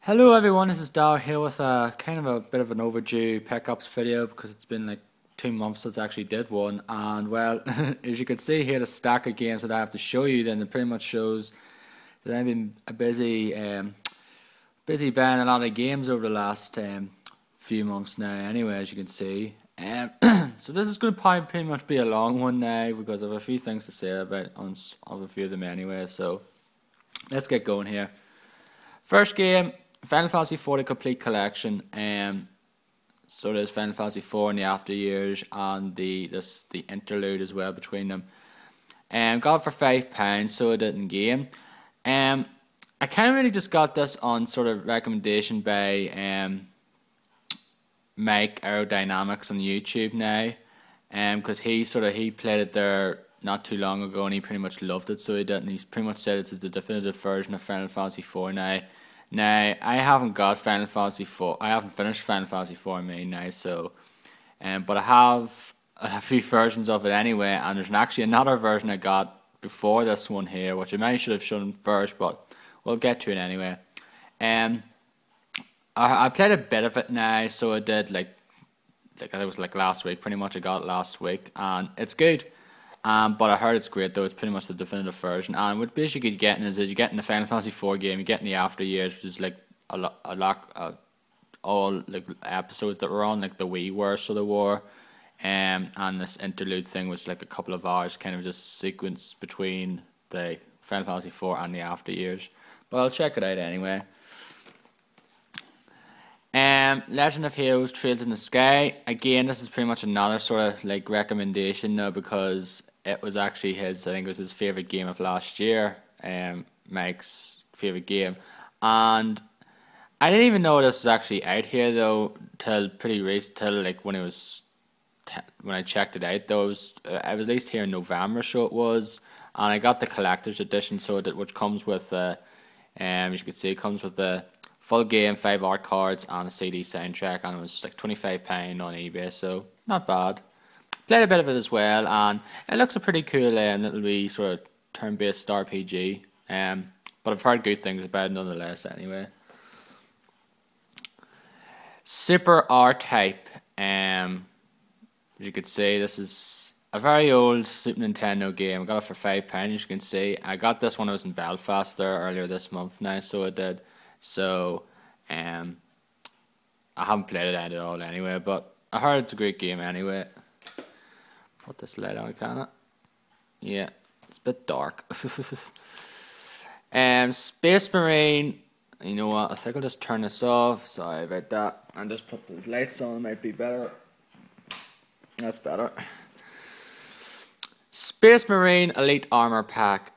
Hello everyone, this is Darro here with a kind of a bit of an overdue pickups video because it's been like 2 months since I actually did one, and well, as you can see here, the stack of games that I have to show you, then it pretty much shows that I've been busy buying a lot of games over the last few months now anyway, as you can see. So this is going to probably pretty much be a long one now because I have a few things to say about on a few of them anyway, so let's get going here. First game, Final Fantasy IV The Complete Collection. So there's Final Fantasy IV in the after years and the interlude as well between them. Got it for £5, so I did in game. I kind of really just got this on sort of recommendation by Mike Aerodynamics on YouTube now, because he played it there not too long ago and he pretty much loved it, so he did, and he's pretty much said it's the definitive version of Final Fantasy IV now. Now, I haven't got Final Fantasy IV. I haven't finished Final Fantasy IV now, so, but I have a few versions of it anyway, and there's actually another version I got before this one here, which I maybe should have shown first, but we'll get to it anyway. I played a bit of it now, so I did like it was like last week, pretty much I got it last week, and it's good. But I heard it's great though. It's pretty much the definitive version, and what basically you're getting is you're getting the Final Fantasy IV game, you're getting the after years, which is like all like episodes that were on like the Wii worst of the war, and this interlude thing was like a couple of hours, kind of just sequence between the Final Fantasy IV and the after years. But I'll check it out anyway. Legend of Heroes Trails in the Sky. Again, this is pretty much another sort of like recommendation now because it was actually I think it was his favourite game of last year, Mike's favourite game. And I didn't even know this was actually out here though till pretty recent, till like when I checked it out though. It was at least here in November, so it was, and I got the collector's edition, so which comes with as you can see, it comes with the full game, 5 art cards, and a CD soundtrack, and it was like £25 on eBay, so not bad. Played a bit of it as well, and it looks a pretty cool little wee sort of turn-based RPG. But I've heard good things about it nonetheless anyway. Super R-Type. As you can see, this is a very old Super Nintendo game. I got it for £5, as you can see. I got this when I was in Belfast there earlier this month now, so I did. So, I haven't played it at all anyway, but I heard it's a great game anyway. Put this light on, can it? Yeah, it's a bit dark. Space Marine. You know what? I think I'll just turn this off. Sorry about that. And just put the lights on. Might be better. That's better. Space Marine Elite Armor Pack.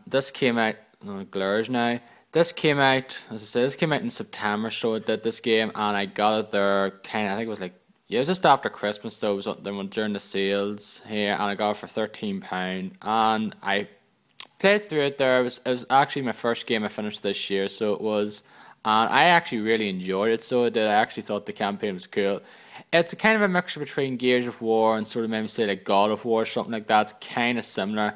This came out. Oh, it glurs now. This came out, as I said, this came out in September, so I did this game, and I got it there I think it was like, yeah, it was just after Christmas though, it was during the sales here, and I got it for £13, and I played through it there. It was actually my first game I finished this year, so it was, and I actually really enjoyed it, so I did. I actually thought the campaign was cool. It's a kind of a mixture between Gears of War and sort of maybe say like God of War or something like that. It's kind of similar.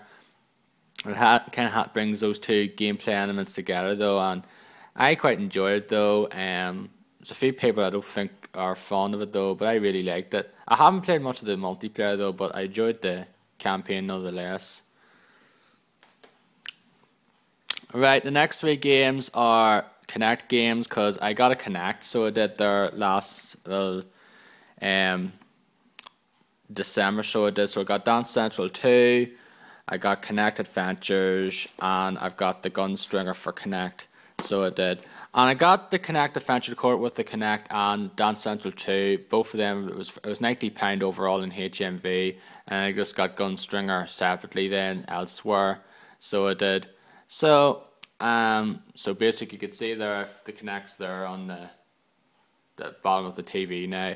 It kind of brings those two gameplay elements together though, and I quite enjoyed it though. There's a few people I don't think are fond of it though, but I really liked it. I haven't played much of the multiplayer though, but I enjoyed the campaign nonetheless. Right, the next 3 games are Connect games, because I got a Connect, so I did their last December, so I did. So I got Dance Central 2, I got Connect Adventures, and I've got the Gunstringer for Connect, so I did. And I got the Connect Adventure Court with the Connect and Dance Central 2, both of them, it was £90 overall in HMV, and I just got Gunstringer separately then elsewhere, so I did. So, so basically you could see there, the Connect's there on the bottom of the TV now.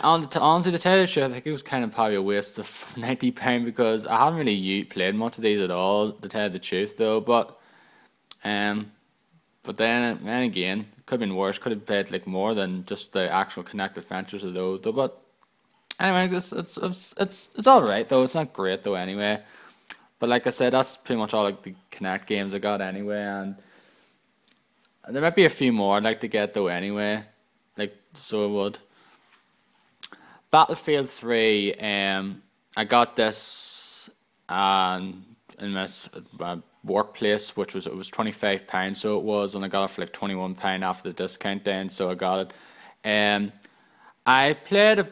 Honestly, to tell you the truth, I think it was kind of probably a waste of £90 because I haven't really played much of these at all, to tell you the truth though. But then again, it could have been worse. Could have played like more than just the actual Connect Adventures of those though. But anyway, it's all right though. It's not great though anyway. But like I said, that's pretty much all like the Connect games I got anyway, and there might be a few more I'd like to get though anyway. Like, so I would. Battlefield 3, I got this in my workplace, which was, it was £25, so it was, and I got it for like £21 after the discount then, so I got it. I played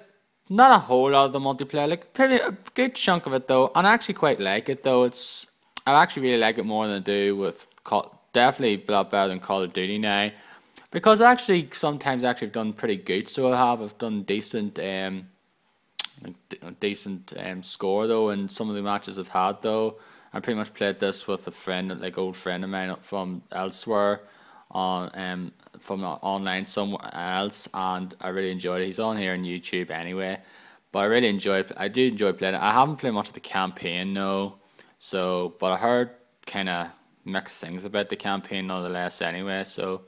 not a whole lot of the multiplayer, like pretty a good chunk of it though, and I actually quite like it though. I actually really like it more than I do with definitely a lot better than Call of Duty now, because I actually sometimes actually have done pretty good. So I've done decent score though in some of the matches I've had though. I pretty much played this with a friend, like old friend of mine from elsewhere, on from online somewhere else, and I really enjoyed it. He's on here on YouTube anyway, but I do enjoy playing it. I haven't played much of the campaign no, so but I heard kind of mixed things about the campaign nonetheless anyway. So,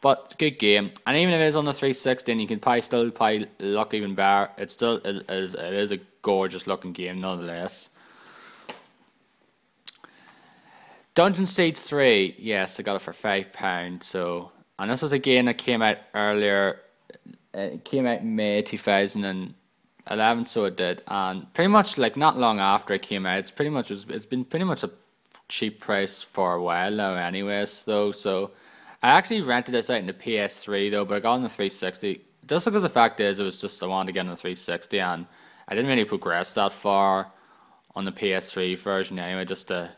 but it's a good game, and even if it is on the 360, and you can still look even better. It is a gorgeous looking game nonetheless. Dungeon Siege 3, yes, I got it for £5. So, and this was a game that came out earlier. It came out in May 2011, so it did, and pretty much like not long after it came out, it's been pretty much a cheap price for a while now, anyways. Though, so I actually rented this out in the PS3 though, but I got it on the 360. Just because the fact is, it was just I wanted to get on the 360, and I didn't really progress that far on the PS3 version anyway, just to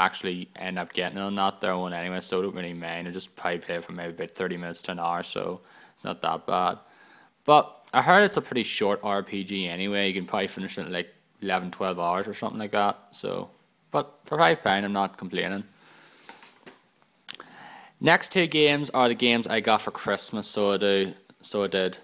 actually end up getting on that there one anyway, so I don't really mind. I just probably play for maybe about 30 minutes to an hour, so it's not that bad. But I heard it's a pretty short RPG anyway. You can probably finish it in like 11, 12 hours or something like that. So, but for £5, I'm not complaining. Next two games are the games I got for Christmas, so I did. Got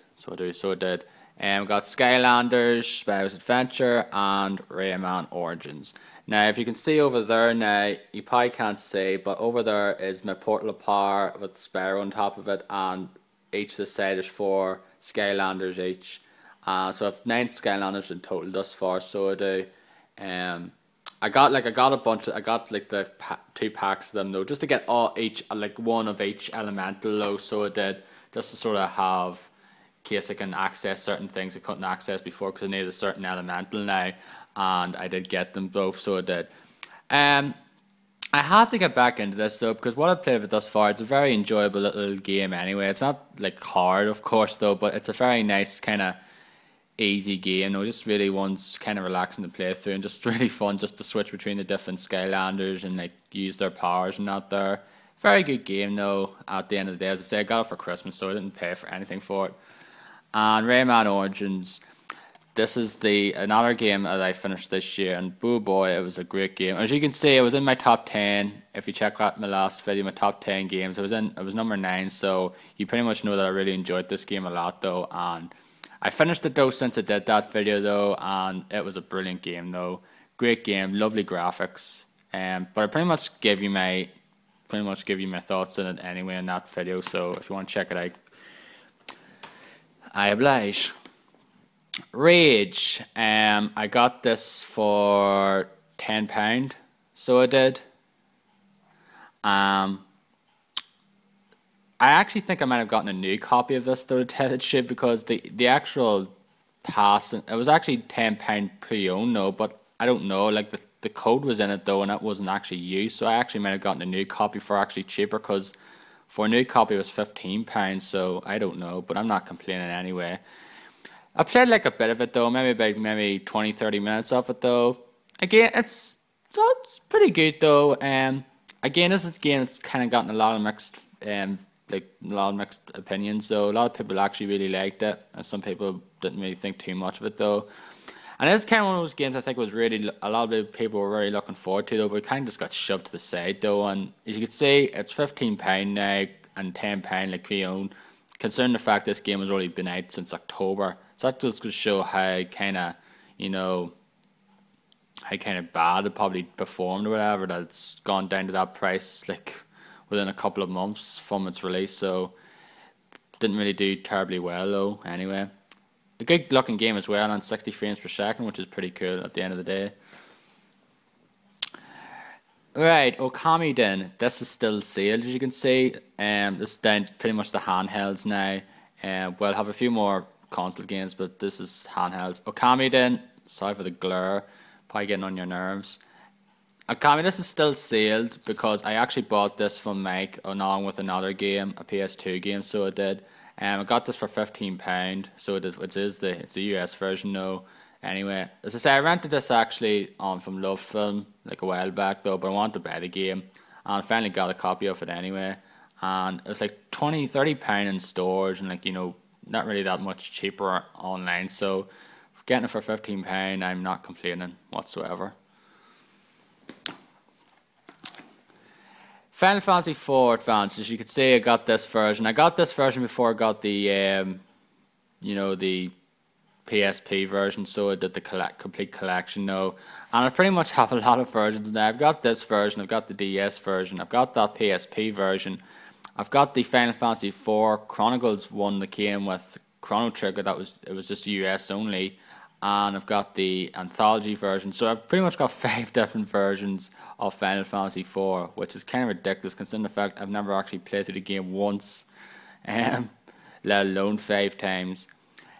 Skylanders, Spyro's Adventure, and Rayman Origins. Now, if you can see over there now, you probably can't see, but over there is my Portal of Power with Spyro on top of it, and each of the side is 4 Skylanders each. So I've 9 Skylanders in total thus far, so I do. I got a bunch. I got like the 2 packs of them though, just to get one of each elemental though. So I did, just to sort of have, in case I can access certain things I couldn't access before, because I needed a certain elemental now, and I did get them both. So I did. I have to get back into this though, because what I've played with thus far, it's a very enjoyable little game anyway. It's not like hard, of course though, but it's a very nice kind of easy game. Just really one's kind of relaxing to play through, and just really fun just to switch between the different Skylanders and like use their powers and that there. Very good game though at the end of the day. As I say, I got it for Christmas, so I didn't pay for anything for it. And Rayman Origins, this is another game that I finished this year, and boo boy, it was a great game. As you can see, it was in my top 10. If you check out my last video, my top 10 games, it was number 9, so you pretty much know that I really enjoyed this game a lot though, and I finished it though since I did that video though, and it was a brilliant game though. Great game, lovely graphics. But I pretty much give you my thoughts on it anyway in that video, so if you want to check it out, I oblige. Rage, I got this for £10, so I did. I actually think I might have gotten a new copy of this though, to tell the truth, because the actual pass, it was actually £10 pre-owned though, but I don't know, like the code was in it though, and it wasn't actually used, so I actually might have gotten a new copy for actually cheaper, because for a new copy it was £15, so I don't know, but I'm not complaining anyway. I played like a bit of it though, maybe 20-30 minutes of it though. Again, it's pretty good though. Again, this is a game that's kind of gotten a lot of mixed opinions. So a lot of people actually really liked it, and some people didn't really think too much of it though. And it's kind of one of those games I think was really, a lot of people were really looking forward to though, but it kind of just got shoved to the side though. And as you can see, it's £15 now and £10 like pre-owned. Considering the fact this game has already been out since October, so that just goes to show how kind of bad it probably performed or whatever, that it's gone down to that price like within a couple of months from its release. So didn't really do terribly well though. Anyway, a good looking game as well, on 60 frames per second, which is pretty cool at the end of the day. Right, Okamiden. This is still sealed, as you can see. This is down to pretty much the handhelds now. We'll have a few more console games, but this is handhelds. Okamiden. Sorry for the glare, probably getting on your nerves. Okami, this is still sealed because I actually bought this from Mike along with another game, a PS2 game, so I did. I got this for £15, so it's the US version though. Anyway, as I say, I rented this actually from Love Film like a while back though, but I wanted to buy the game, and I finally got a copy of it anyway. And it was like £20–30 in stores, and like not really that much cheaper online. So getting it for £15, I'm not complaining whatsoever. Final Fantasy IV Advance, as you can see, I got this version. I got this version before I got the, the PSP version, so I did the complete collection now. And I pretty much have a lot of versions now. I've got this version, I've got the DS version, I've got that PSP version. I've got the Final Fantasy IV Chronicles one that came with Chrono Trigger, it was just US only. And I've got the anthology version, so I've pretty much got 5 different versions of Final Fantasy IV, which is kind of ridiculous considering the fact I've never actually played through the game once, let alone 5 times.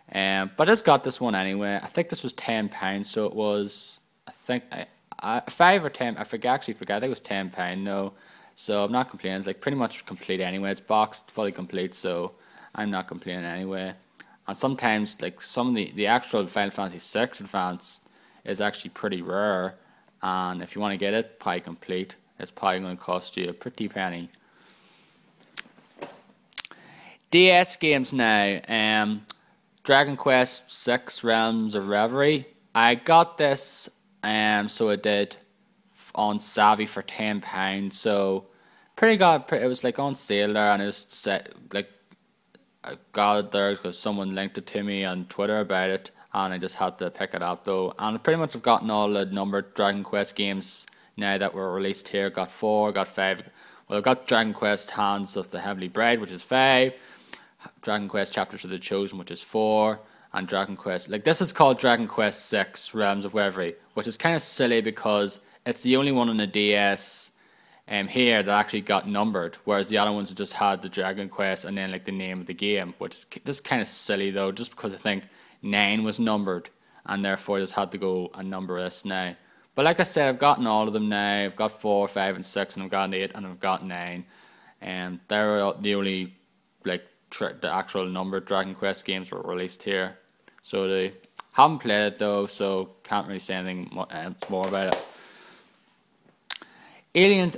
But I just got this one anyway. I think this was £10, so it was, I think, 5 or 10, I forget, I think it was £10 no. So I'm not complaining, it's like pretty much complete anyway. It's boxed, fully complete, so I'm not complaining anyway. And sometimes, like some of the actual Final Fantasy VI Advance is actually pretty rare, and if you want to get it probably complete, it's probably going to cost you a pretty penny. DS games now. Dragon Quest VI Realms of Reverie. I got this, so I did on Savvy for £10. So pretty good. It was like on sale there, and it was set like. I got it there because someone linked it to me on Twitter about it, and I just had to pick it up though. And I pretty much have gotten all the numbered Dragon Quest games now that were released here. Got 4, got 5. Well, I got Dragon Quest Hands of the Heavenly Bride, which is 5. Dragon Quest Chapters of the Chosen, which is 4. And Dragon Quest, like this is called Dragon Quest VI Realms of Reverie, which is kind of silly because it's the only one on the DS here that actually got numbered, whereas the other ones just had the Dragon Quest and then like the name of the game, which is just kind of silly though, just because I think 9 was numbered and therefore I just had to go and number this now. But like I said, I've gotten all of them now. I've got 4, 5 and 6, and I've got 8 and I've got 9, and they're the only like the actual numbered Dragon Quest games were released here. So they haven't played it though, so can't really say anything more about it. Aliens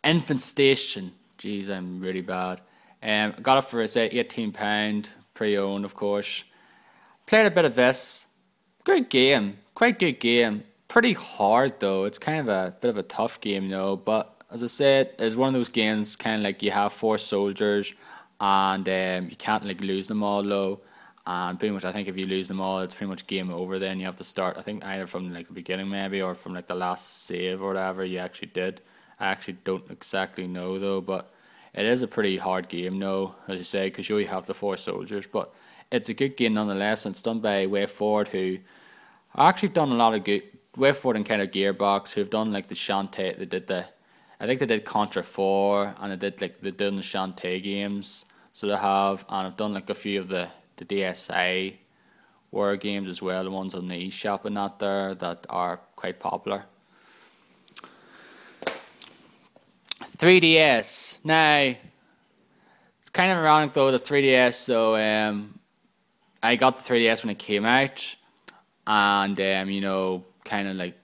Infestation. Jeez, I'm really bad. Got it for say £18, pre-owned of course. Played a bit of this. Good game, quite good game. Pretty hard though. It's kind of a bit of a tough game though. But as I said, it's one of those games kind of like you have 4 soldiers, and you can't like lose them all though. And pretty much, I think if you lose them all, it's pretty much game over. Then you have to start, I think, either from like the beginning maybe, or from like the last save or whatever you actually did. I actually don't exactly know though, but it is a pretty hard game though, as you say, because you only have the 4 soldiers. But it's a good game nonetheless, and it's done by WayForward, who actually done a lot of good. WayForward and kind of Gearbox, who've done like the Shantae. They did I think they did Contra 4, and they did the Shantae games. So they have, and I've done like a few of the DSi war games as well, the ones on the eShop and that are quite popular. 3DS. Now, it's kind of ironic though, the 3DS, so I got the 3DS when it came out, and kind of like,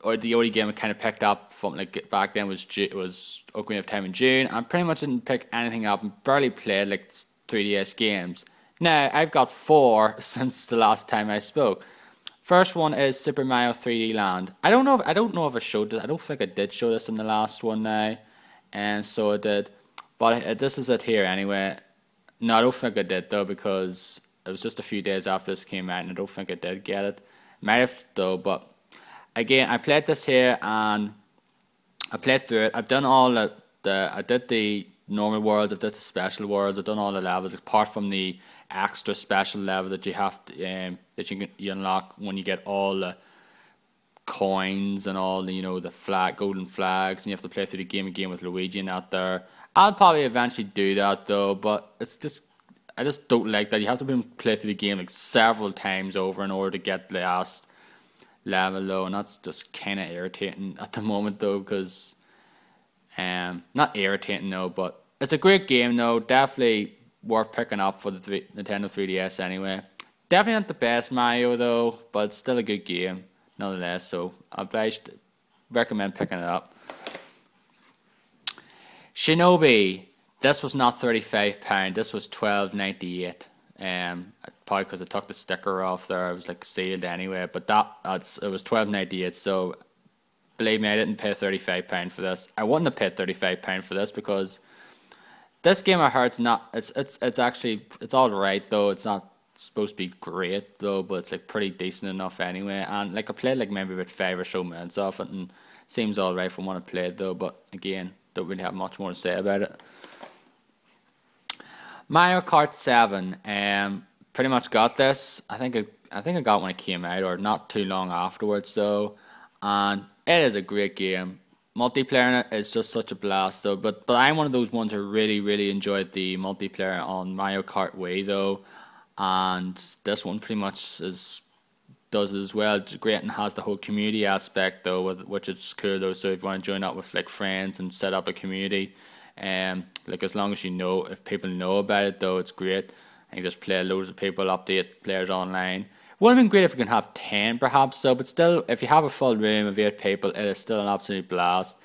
or the only game I kind of picked up from like back then was Ocarina of Time in June. I pretty much didn't pick anything up and barely played like 3DS games. Now, I've got 4 since the last time I spoke. First one is Super Mario 3D Land. I don't know if I showed this. I don't think I did show this in the last one now, and so I did. But this is it here anyway. No, I don't think I did though, because it was just a few days after this came out, and I don't think I did get it. Might have though, but again, I played this here and I played through it. I've done all I did the normal world, I did the special world, I've done all the levels apart from the extra special level that you have to, you unlock when you get all the coins and all the, you know, the golden flags, and you have to play through the game again with Luigi and that there. I'll probably eventually do that though, but I just don't like that. You have to play through the game like several times over in order to get the last level though, and that's just kind of irritating at the moment though, because not irritating though, but it's a great game though, definitely worth picking up for the Nintendo 3DS anyway. Definitely not the best Mario though, but it's still a good game nonetheless, so I'd recommend picking it up. Shinobi, this was not £35, this was £12.98. Probably because I took the sticker off there, it was like sealed anyway, but it was £12.98, so believe me, I didn't pay £35 for this. I wouldn't have paid £35 for this because this game I heard it's actually alright though. It's not supposed to be great though, but it's like pretty decent enough anyway. And like I played like maybe about 5 or so minutes of it, and it seems alright from what I played though. But again, don't really have much more to say about it. Mario Kart 7, pretty much got this. I think I got it when it came out, or not too long afterwards though, and it is a great game. Multiplayer in it is just such a blast though, but I'm one of those ones who really enjoyed the multiplayer on Mario Kart Wii though, and this one pretty much does it as well. It's great and has the whole community aspect though, which is cool though. So if you want to join up with like friends and set up a community, like as long as you know, if people know about it though, it's great. And you just play loads of people, update players online. Would have been great if we could have 10 perhaps so, but still, if you have a full room of 8 people, it is still an absolute blast.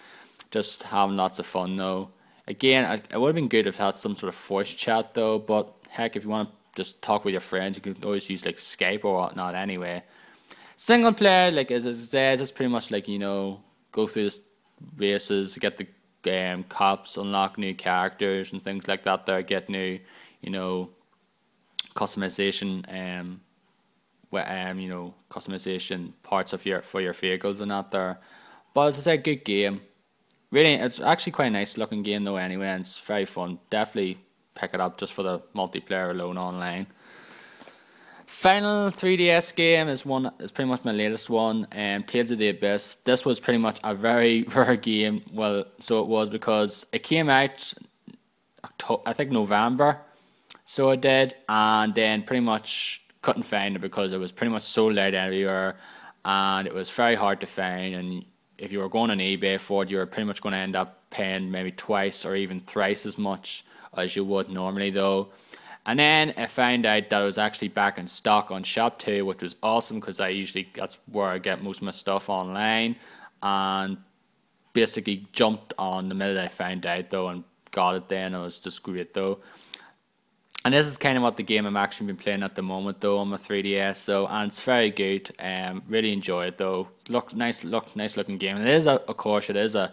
Just having lots of fun though. Again, it would have been good if it had some sort of voice chat though, but heck, if you want to just talk with your friends, you can always use like Skype or whatnot anyway. Single player, like as I said, it's pretty much like, you know, go through the races, get the cops, unlock new characters and things like that there, get new, you know, customization, you know, customization parts of for your vehicles and that there. But as I said, good game. Really, it's actually quite a nice looking game though anyway, and it's very fun. Definitely pick it up just for the multiplayer alone online. Final 3DS game is pretty much my latest one, Tales of the Abyss. This was pretty much a very rare game. Well, so it was because it came out I think November, so it did, and then pretty much couldn't find it because it was pretty much sold out everywhere, and it was very hard to find. And if you were going on eBay for it, you were pretty much going to end up paying maybe twice or even thrice as much as you would normally though. And then I found out that it was actually back in stock on Shop 2, which was awesome because that's where I get most of my stuff online, and basically jumped on the minute I found out though and got it then. It was just great though. And this is kind of what the game I'm actually been playing at the moment though on my 3DS though, and it's very good. Really enjoy it though. Nice looking game. And it is of course it is a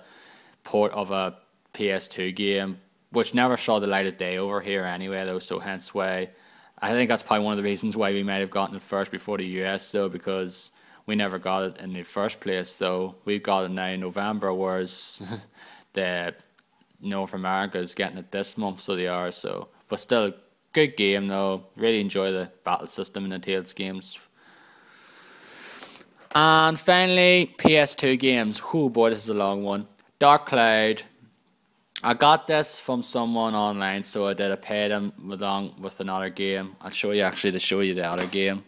port of a PS2 game, which never saw the light of day over here anyway though, so hence why I think that's probably one of the reasons why we might have gotten it first before the US though, because we never got it in the first place though. We've got it now in November, whereas the North America is getting it this month, so they are. So, but still, good game though. Really enjoy the battle system in the Tales games. And finally, PS2 games. Oh boy, this is a long one. Dark Cloud. I got this from someone online, so I paid him along with another game. I'll show you actually to show you the other game.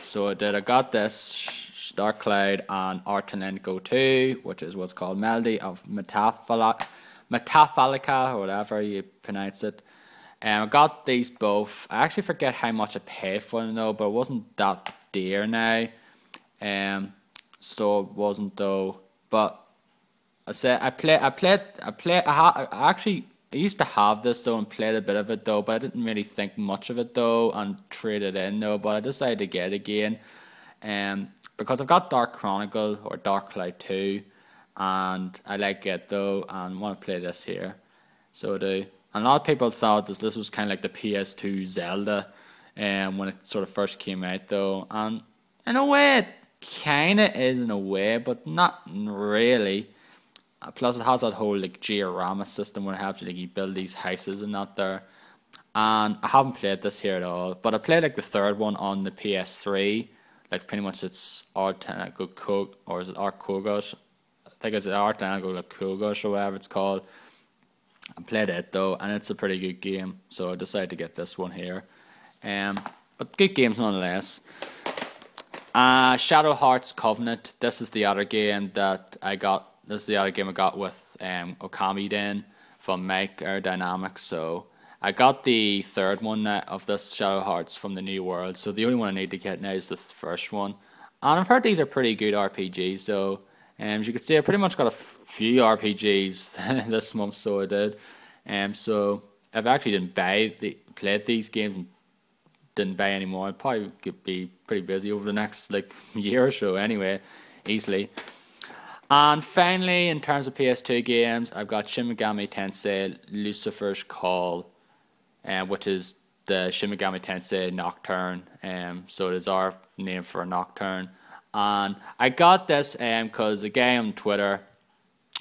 So I got this Dark Cloud and Artanenko 2, which is what's called Melody of Metaphalica, or whatever you pronounce it. I got these both. I actually forget how much I paid for them though, but it wasn't that dear now. So it wasn't though. But I used to have this though and played a bit of it though, but I didn't really think much of it though and traded in though. But I decided to get it again, because I've got Dark Chronicle or Dark Cloud 2, and I like it though, and want to play this here. So I do. And a lot of people thought this was kind of like the PS2 Zelda, when it sort of first came out though, and in a way it kind of is in a way, but not really. Plus it has that whole like diorama system where it helps you, like, you build these houses and that there. And I haven't played this here at all, but I played like the third one on the PS3 like pretty much it's Artanago Kog, or is it Arkogosh? I think it's Artanago Kogosh or whatever it's called. I played it though, and it's a pretty good game, so I decided to get this one here. But good games nonetheless. Shadow Hearts Covenant. This is the other game that I got. This is the other game I got with Okamiden from Mike Aerodynamics. So I got the third one of this Shadow Hearts from the New World. So the only one I need to get now is the first one. And I've heard these are pretty good RPGs. So as you can see, I pretty much got a few RPGs this month. So I did. So I've actually played these games and didn't buy anymore. I probably could be pretty busy over the next year or so anyway, easily. And finally, in terms of PS2 games, I've got Shin Megami Tensei Lucifer's Call, which is the Shin Megami Tensei Nocturne. So it is our name for a Nocturne. And I got this because a guy on Twitter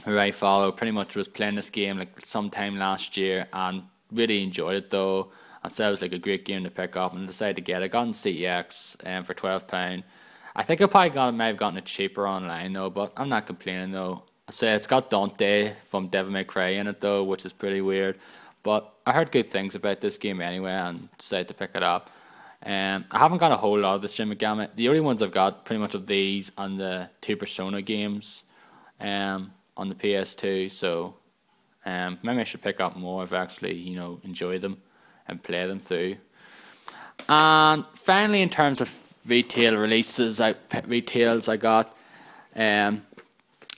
who I follow pretty much was playing this game sometime last year and really enjoyed it though. And said it was a great game to pick up, and decided to get it. I got in CEX for £12. I think I probably might have gotten it cheaper online though, but I'm not complaining though. I say it's got Dante from Devil May Cry in it though, which is pretty weird. But I heard good things about this game anyway, and decided to pick it up. I haven't got a whole lot of the Shin Megami. The only ones I've got pretty much of these and the two Persona games on the PS2. So maybe I should pick up more if I actually enjoy them and play them through. And finally, in terms of retail releases, I got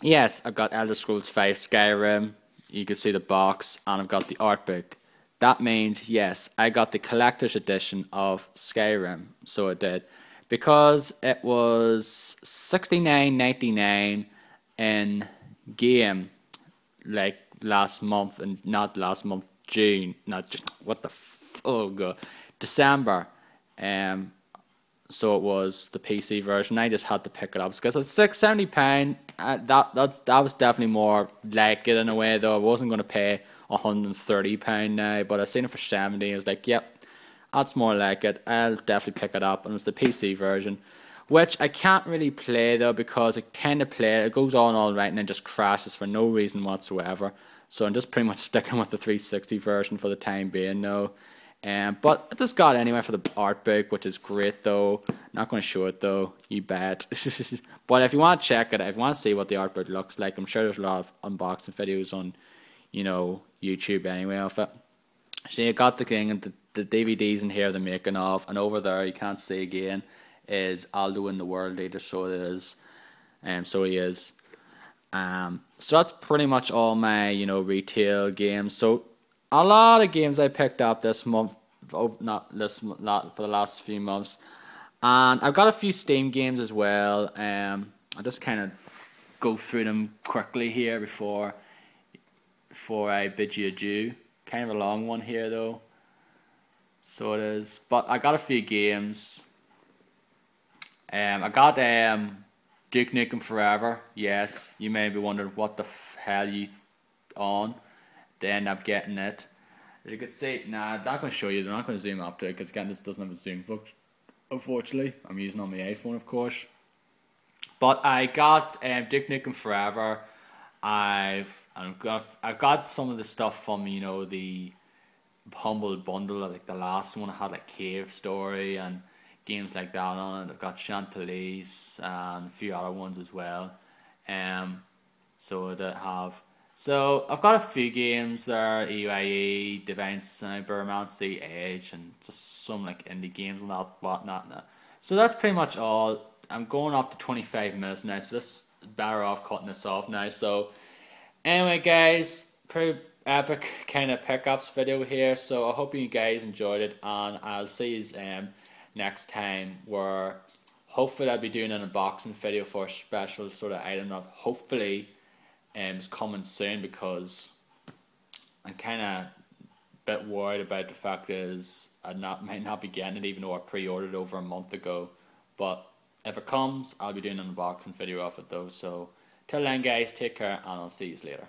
yes, I've got Elder Scrolls V Skyrim. You can see the box, and I've got the art book. That means yes, I got the collector's edition of Skyrim. So I did, because it was $69.99 in game last month, and not last month, June, not just what the oh god, December. So it was the PC version. I just had to pick it up because it's £70. That was definitely more like it in a way though. I wasn't going to pay £130 now, but I seen it for 70. I was like, yep, that's more like it. I'll definitely pick it up. And it's the PC version, which I can't really play though, because it goes on all right and then just crashes for no reason whatsoever. So I'm just pretty much sticking with the 360 version for the time being now. But I just got it anyway for the art book, which is great though. Not going to show it though, you bet. But if you want to check it, if you want to see what the art book looks like, I'm sure there's a lot of unboxing videos on, YouTube anyway of it. So you got the thing, and the DVDs in here they're making of, and over there you can't see again is Aldo in the World Leader. So it is, so he is. So that's pretty much all my retail games. So a lot of games I picked up this month, not for the last few months, and I've got a few Steam games as well. I'll just kind of go through them quickly here before I bid you adieu. Kind of a long one here though, so it is. But I got a few games. I got Duke Nukem Forever. Yes, you may be wondering what the hell you on. They end up getting it. As you could see, I'm not going to show you. They're not going to zoom up to it because again, this doesn't have a zoom function. Unfortunately, I'm using on my iPhone, of course. But I got Duke Nukem Forever. I've got some of the stuff from the Humble Bundle, like the last one. I had Cave Story and games like that on it. I've got Chantilly's and a few other ones as well. So I've got a few games there: EYE, Divine Cybermancy, Edge, and just some indie games and whatnot. So that's pretty much all. I'm going up to 25 minutes now, so this is better off cutting this off now. So anyway, guys, pretty epic kind of pickups video here. So I hope you guys enjoyed it, and I'll see you next time, where hopefully I'll be doing an unboxing video for a special sort of item that hopefully is coming soon, because I'm kind of a bit worried about the fact is I might not be getting it, even though I pre-ordered over a month ago. But if it comes, I'll be doing an unboxing video of it though. So till then, guys, take care, and I'll see you later.